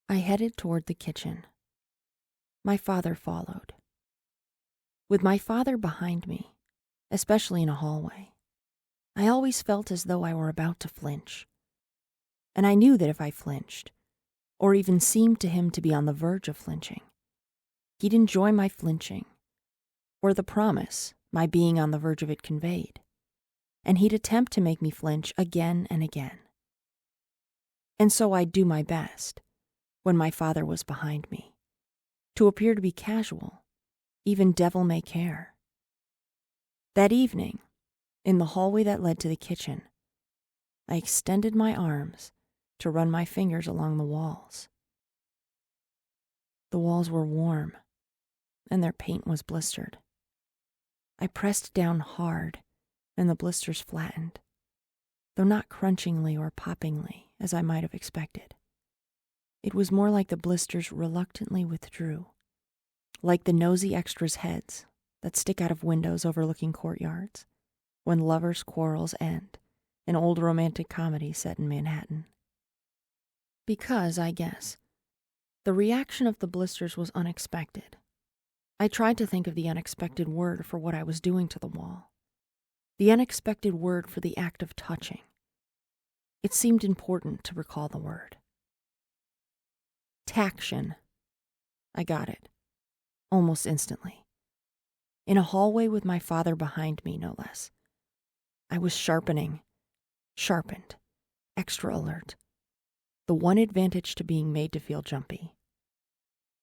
I headed toward the kitchen. My father followed. With my father behind me, especially in a hallway, I always felt as though I were about to flinch. And I knew that if I flinched, or even seemed to him to be on the verge of flinching, he'd enjoy my flinching, or the promise my being on the verge of it conveyed, and he'd attempt to make me flinch again and again. And so I'd do my best, when my father was behind me, to appear to be casual, even devil may care. That evening, in the hallway that led to the kitchen, I extended my arms to run my fingers along the walls. The walls were warm, and their paint was blistered. I pressed down hard, and the blisters flattened, though not crunchingly or poppingly, as I might have expected. It was more like the blisters reluctantly withdrew, like the nosy extras' heads that stick out of windows overlooking courtyards when lovers' quarrels end, an old romantic comedy set in Manhattan. Because, I guess, the reaction of the blisters was unexpected. I tried to think of the unexpected word for what I was doing to the wall, the unexpected word for the act of touching. It seemed important to recall the word. Taction. I got it, almost instantly. In a hallway with my father behind me, no less. I was sharpened, extra alert, the one advantage to being made to feel jumpy.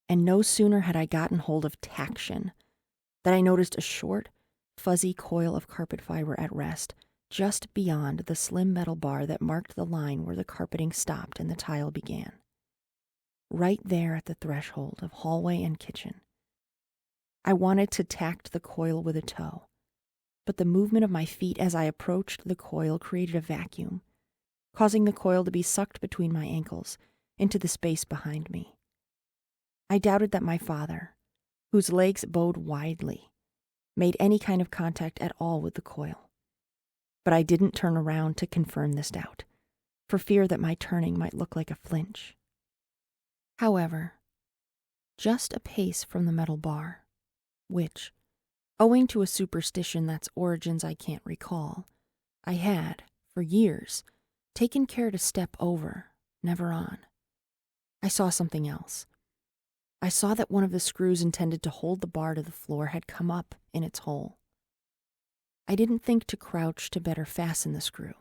And no sooner had I gotten hold of taction than I noticed a short, fuzzy coil of carpet fiber at rest just beyond the slim metal bar that marked the line where the carpeting stopped and the tile began. Right there at the threshold of hallway and kitchen. I wanted to tact the coil with a toe, but the movement of my feet as I approached the coil created a vacuum, causing the coil to be sucked between my ankles into the space behind me. I doubted that my father, whose legs bowed widely, made any kind of contact at all with the coil. But I didn't turn around to confirm this doubt, for fear that my turning might look like a flinch. However, just a pace from the metal bar, which, owing to a superstition that's origins I can't recall, I had, for years, taken care to step over, never on, I saw something else. I saw that one of the screws intended to hold the bar to the floor had come up in its hole. I didn't think to crouch to better fasten the screw,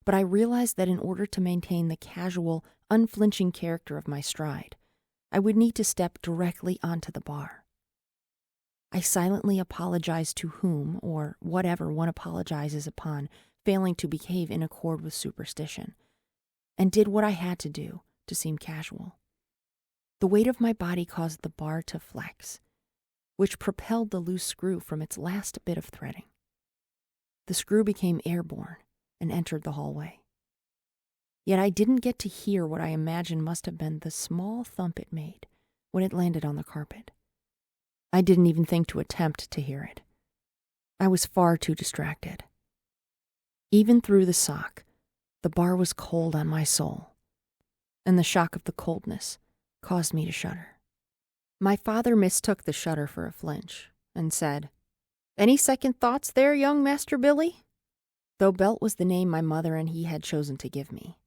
but I realized that in order to maintain the casual, unflinching character of my stride, I would need to step directly onto the bar. I silently apologized to whom, or whatever one apologizes upon failing to behave in accord with superstition, and did what I had to do to seem casual. The weight of my body caused the bar to flex, which propelled the loose screw from its last bit of threading. The screw became airborne and entered the hallway. Yet I didn't get to hear what I imagine must have been the small thump it made when it landed on the carpet. I didn't even think to attempt to hear it. I was far too distracted. Even through the sock, the bar was cold on my soul, and the shock of the coldness caused me to shudder. My father mistook the shudder for a flinch and said, "Any second thoughts there, young Master Billy?" Though Belt was the name my mother and he had chosen to give me,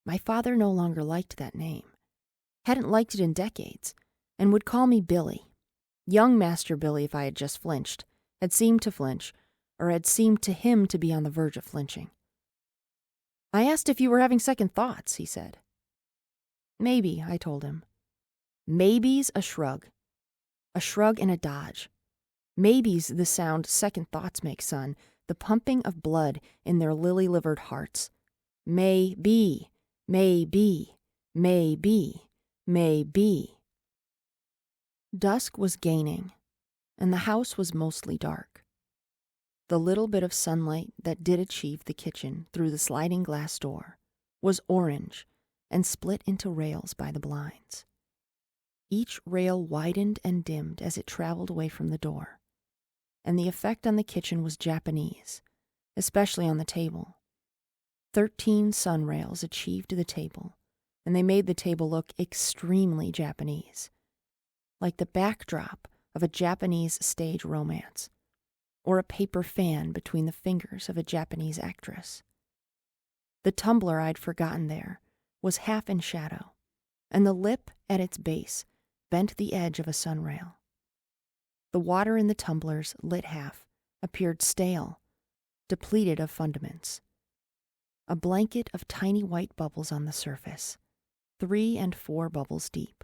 my father no longer liked that name, hadn't liked it in decades, and would call me Billy. Young Master Billy, if I had just flinched, had seemed to flinch, or had seemed to him to be on the verge of flinching. "I asked if you were having second thoughts," he said. "Maybe," I told him. Maybe's a shrug and a dodge. Maybe's the sound second thoughts make, son, the pumping of blood in their lily-livered hearts. Maybe, maybe, maybe, maybe. Dusk was gaining, and the house was mostly dark. The little bit of sunlight that did achieve the kitchen through the sliding glass door was orange and split into rails by the blinds. Each rail widened and dimmed as it traveled away from the door, and the effect on the kitchen was Japanese, especially on the table. 13 sun rails achieved the table, and they made the table look extremely Japanese, like the backdrop of a Japanese stage romance, or a paper fan between the fingers of a Japanese actress. The tumbler I'd forgotten there was half in shadow, and the lip at its base bent the edge of a sunrail. The water in the tumbler's lit half appeared stale, depleted of fundaments. A blanket of tiny white bubbles on the surface, 3 and 4 bubbles deep,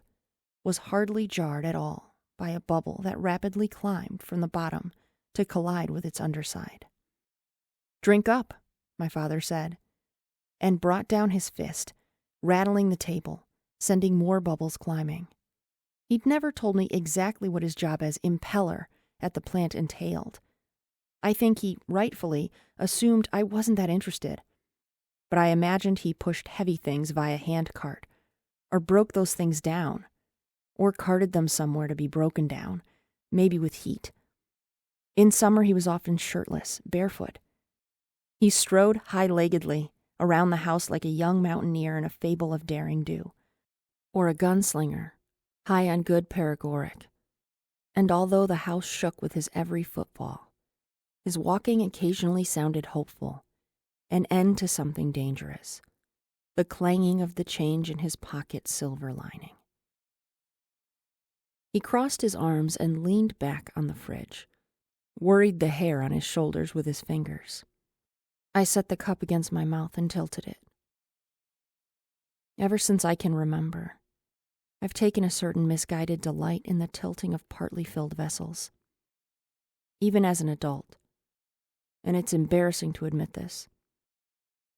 was hardly jarred at all by a bubble that rapidly climbed from the bottom to collide with its underside. "Drink up," my father said, and brought down his fist, rattling the table, sending more bubbles climbing. He'd never told me exactly what his job as impeller at the plant entailed. I think he, rightfully, assumed I wasn't that interested, but I imagined he pushed heavy things via handcart, or broke those things down, or carted them somewhere to be broken down, maybe with heat. In summer he was often shirtless, barefoot. He strode high-leggedly around the house like a young mountaineer in a fable of daring do, or a gunslinger, high on good paregoric. And although the house shook with his every footfall, his walking occasionally sounded hopeful, an end to something dangerous, the clanging of the change in his pocket's silver lining. He crossed his arms and leaned back on the fridge, worried the hair on his shoulders with his fingers. I set the cup against my mouth and tilted it. Ever since I can remember, I've taken a certain misguided delight in the tilting of partly filled vessels. Even as an adult, and it's embarrassing to admit this,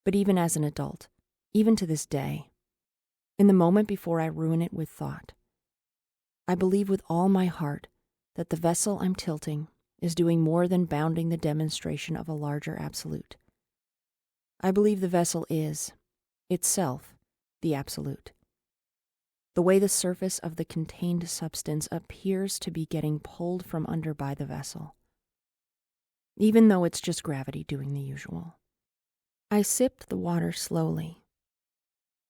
but even as an adult, even to this day, in the moment before I ruin it with thought, I believe with all my heart that the vessel I'm tilting is doing more than bounding the demonstration of a larger absolute. I believe the vessel is, itself, the absolute. The way the surface of the contained substance appears to be getting pulled from under by the vessel, even though it's just gravity doing the usual. I sipped the water slowly.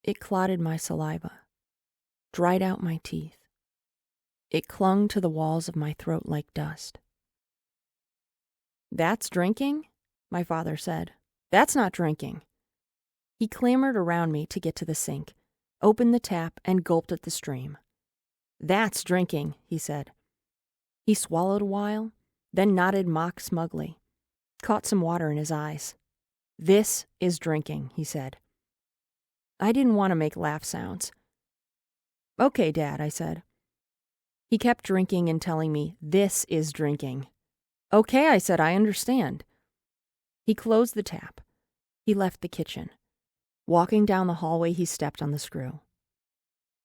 It clotted my saliva, dried out my teeth. It clung to the walls of my throat like dust. "That's drinking?" my father said. "That's not drinking." He clambered around me to get to the sink, opened the tap, and gulped at the stream. "That's drinking," he said. He swallowed a while, then nodded mock smugly, caught some water in his eyes. "This is drinking," he said. I didn't want to make laugh sounds. "Okay, Dad," I said. He kept drinking and telling me, "This is drinking." "Okay," I said, "I understand." He closed the tap. He left the kitchen. Walking down the hallway, he stepped on the screw.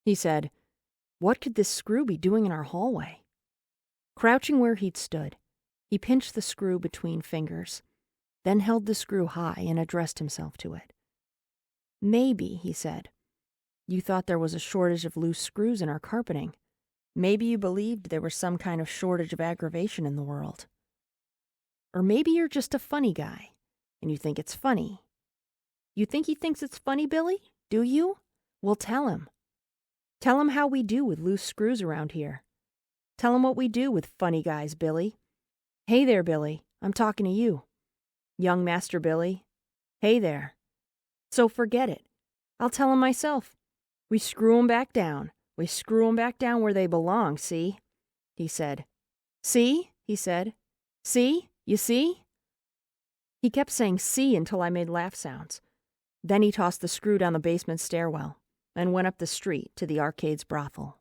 He said, "What could this screw be doing in our hallway?" Crouching where he'd stood, he pinched the screw between fingers, then held the screw high and addressed himself to it. "Maybe," he said, "you thought there was a shortage of loose screws in our carpeting. Maybe you believed there was some kind of shortage of aggravation in the world. Or maybe you're just a funny guy, and you think it's funny. You think he thinks it's funny, Billy? Do you? Well, tell him. Tell him how we do with loose screws around here. Tell him what we do with funny guys, Billy. Hey there, Billy. I'm talking to you. Young Master Billy. Hey there. So forget it. I'll tell him myself. We screw 'em back down. We screw 'em back down where they belong, see?" he said. "See?" he said. "See? You see?" He kept saying "see" until I made laugh sounds. Then he tossed the screw down the basement stairwell and went up the street to the arcade's brothel.